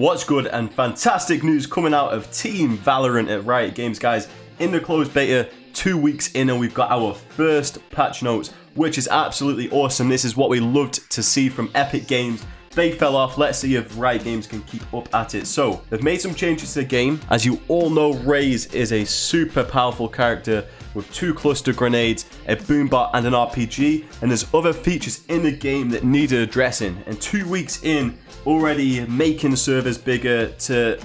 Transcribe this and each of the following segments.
What's good and fantastic news coming out of Team Valorant at Riot Games, guys. In the closed beta, 2 weeks in, and we've got our first patch notes, which is absolutely awesome. This is what we loved to see from Epic Games. They fell off. Let's see if Riot Games can keep up at it. So, they've made some changes to the game. As you all know, Raze is a super powerful character with 2 cluster grenades, a boombot, and an RPG. And there's other features in the game that needed addressing. And 2 weeks in, already making servers bigger to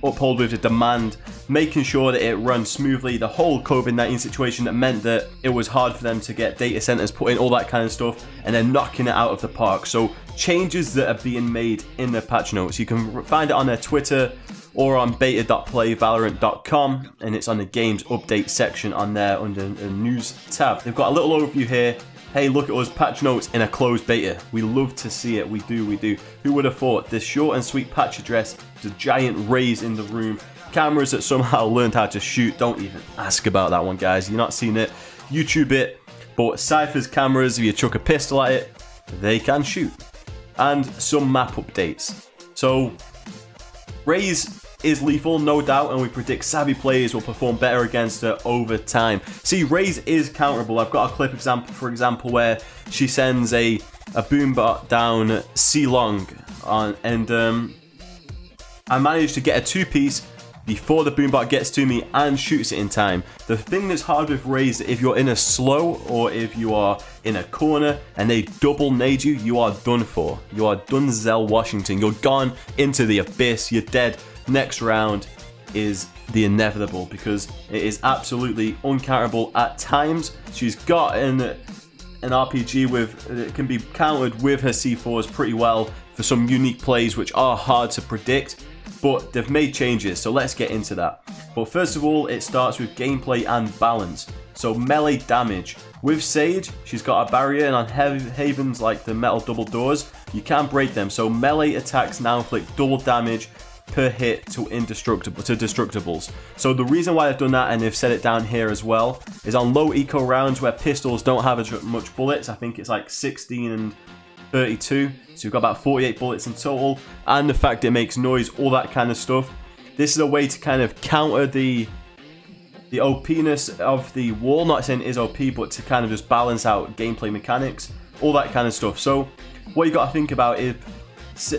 uphold with the demand, making sure that it runs smoothly. The whole COVID-19 situation that meant that it was hard for them to get data centers put in, all that kind of stuff, and they're knocking it out of the park. So changes that are being made in the patch notes. You can find it on their Twitter or on beta.playvalorant.com, and it's on the games update section on there under the news tab. They've got a little overview here. Hey, look at us, patch notes in a closed beta. We love to see it, we do. Who would have thought? This short and sweet patch address, the giant Raze in the room, cameras that somehow learned how to shoot. Don't even ask about that one, guys. You're not seeing it, YouTube it. But Cypher's cameras, if you chuck a pistol at it, they can shoot. And some map updates. So, Raze is lethal, no doubt, and we predict savvy players will perform better against her over time. See, Raze is counterable. I've got a clip example, for example, where she sends a boombot down C-long on, and I managed to get a 2-piece before the boombot gets to me and shoots it in time. The thing that's hard with Raze, if you're in a slow or if you are in a corner and they double nade you, you are done for. You are Denzel Washington. You're gone into the abyss. You're dead. Next round is the inevitable because it is absolutely uncounterable at times. She's got an RPG with it can be countered with her C4s pretty well for some unique plays which are hard to predict, but they've made changes, so let's get into that. But first of all, it starts with gameplay and balance. So melee damage. With Sage, she's got a barrier, and on Havens like the metal double doors, you can't break them. So melee attacks now inflict double damage per hit to destructibles. So the reason why they've done that, and they've set it down here as well, is on low eco rounds where pistols don't have as much bullets. I think it's like 16 and 32, so you've got about 48 bullets in total, and the fact it makes noise, all that kind of stuff. This is a way to kind of counter the OP-ness of the wall. Not saying it is OP, but to kind of just balance out gameplay mechanics, all that kind of stuff. So what you got to think about is,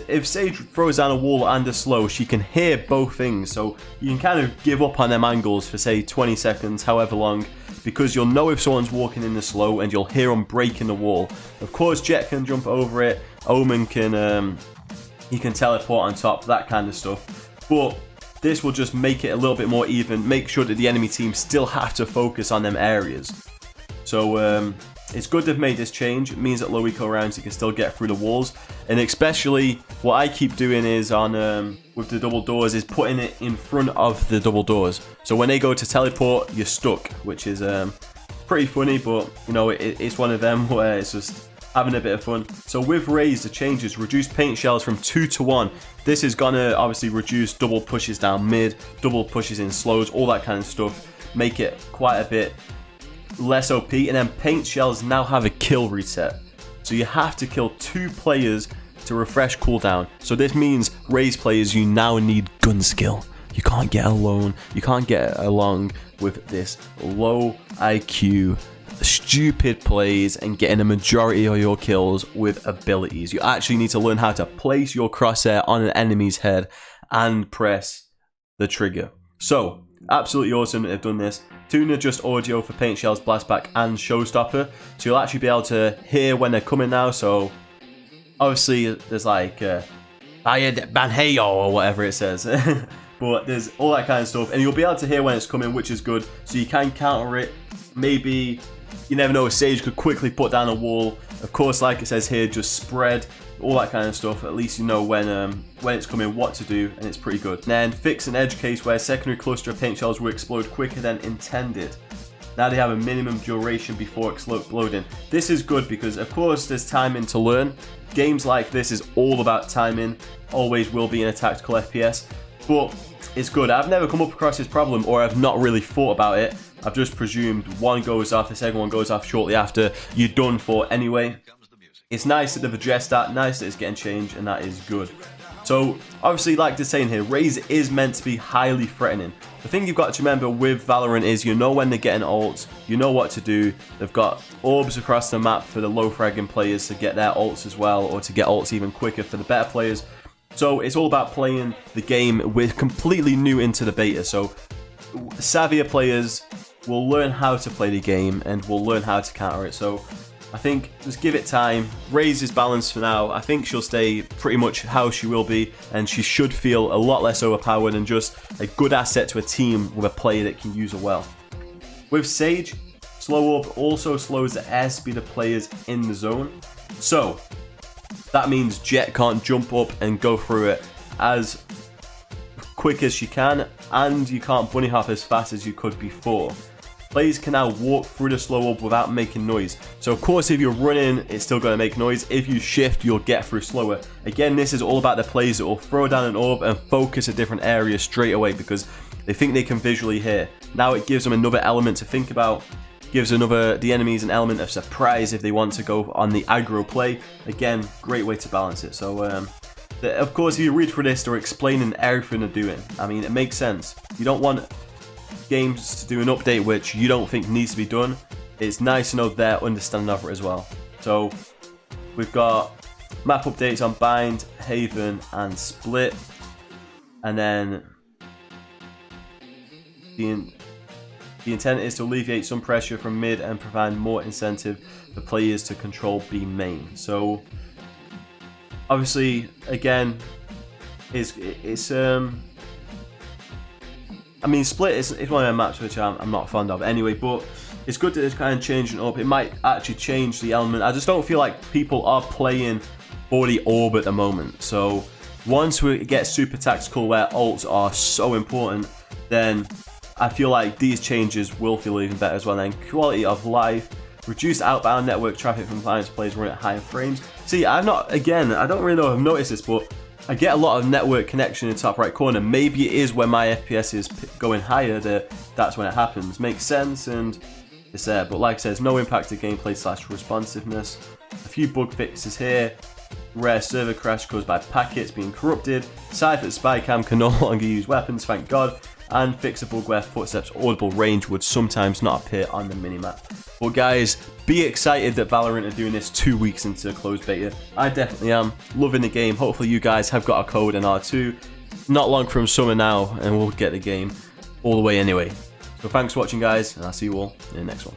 if Sage throws down a wall and a slow, she can hear both things, so you can kind of give up on them angles for say 20 seconds, however long, because you'll know if someone's walking in the slow and you'll hear them breaking the wall. Of course, Jet can jump over it, Omen can he can teleport on top, that kind of stuff, but this will just make it a little bit more even, make sure that the enemy team still have to focus on them areas. So it's good they've made this change. It means that low eco rounds you can still get through the walls, and especially what I keep doing is on with the double doors is putting it in front of the double doors, so when they go to teleport you're stuck, which is pretty funny, but you know it's one of them where it's just having a bit of fun. So with Raze, the changes: reduce paint shells from 2 to 1. This is gonna obviously reduce double pushes down mid, double pushes in slows, all that kind of stuff, make it quite a bit less OP. And then paint shells now have a kill reset, so you have to kill 2 players to refresh cooldown. So this means Raze players, you now need gun skill. You can't get alone, you can't get along with this low IQ stupid plays and getting a majority of your kills with abilities. You actually need to learn how to place your crosshair on an enemy's head and press the trigger. So absolutely awesome that they've done this. Tune adjust audio for paint shells, blastback, and showstopper, so you'll actually be able to hear when they're coming now. So obviously there's like Banheyo or whatever it says, but there's all that kind of stuff, and you'll be able to hear when it's coming, which is good. So you can counter it. Maybe, you never know, Sage could quickly put down a wall. Of course, like it says here, just spread, all that kind of stuff. At least you know when it's coming, what to do, and it's pretty good. And then fix an edge case where secondary cluster of paint shells will explode quicker than intended. Now they have a minimum duration before exploding. This is good because, of course, there's timing to learn. Games like this is all about timing, always will be in a tactical FPS, but it's good. I've never come up across this problem, or I've not really thought about it. I've just presumed one goes off, the second one goes off shortly after, you're done for anyway. It's nice that they've addressed that, nice that it's getting changed, and that is good. So obviously, like they're saying here, Raze is meant to be highly threatening. The thing you've got to remember with Valorant is you know when they're getting ults, you know what to do. They've got orbs across the map for the low fragging players to get their ults as well, or to get ults even quicker for the better players. So it's all about playing the game. We're completely new into the beta, so savvier players will learn how to play the game and will learn how to counter it. So I think just give it time. Raze is balanced for now. I think she'll stay pretty much how she will be, and she should feel a lot less overpowered and just a good asset to a team with a player that can use her well. With Sage, slow orb also slows the air speed of players in the zone. So that means Jet can't jump up and go through it as quick as she can, and you can't bunny hop as fast as you could before. Players can now walk through the slow orb without making noise. So of course, if you're running, it's still going to make noise. If you shift, you'll get through slower. Again, this is all about the players that will throw down an orb and focus a different area straight away because they think they can visually hear. Now it gives them another element to think about. Gives the enemies an element of surprise if they want to go on the aggro play. Again, great way to balance it. So of course, if you read through this, they're explaining everything they're doing. I mean, it makes sense. You don't want games to do an update which you don't think needs to be done. It's nice to know their understanding of it as well. So we've got map updates on Bind, Haven and Split, and then the intent is to alleviate some pressure from mid and provide more incentive for players to control B main. So obviously, again, I mean, Split is one of the maps which I'm not fond of anyway, but it's good that it's kind of changing up. It might actually change the element. I just don't feel like people are playing for the orb at the moment. So once we get super tactical where ults are so important, then I feel like these changes will feel even better as well. And then quality of life, reduced outbound network traffic from clients players running at higher frames. See, I don't really know if I've noticed this, but I get a lot of network connection in the top right corner. Maybe it is when my FPS is going higher that's when it happens. Makes sense, and it's there. But like I said, there's no impact to gameplay / responsiveness. A few bug fixes here. Rare server crash caused by packets being corrupted. Cypher's spy cam can no longer use weapons, thank God. And fix a bug where footsteps audible range would sometimes not appear on the minimap. But guys, be excited that Valorant are doing this 2 weeks into the closed beta. I definitely am. Loving the game. Hopefully you guys have got a code in R2. Not long from summer now, and we'll get the game all the way anyway. So thanks for watching, guys, and I'll see you all in the next one.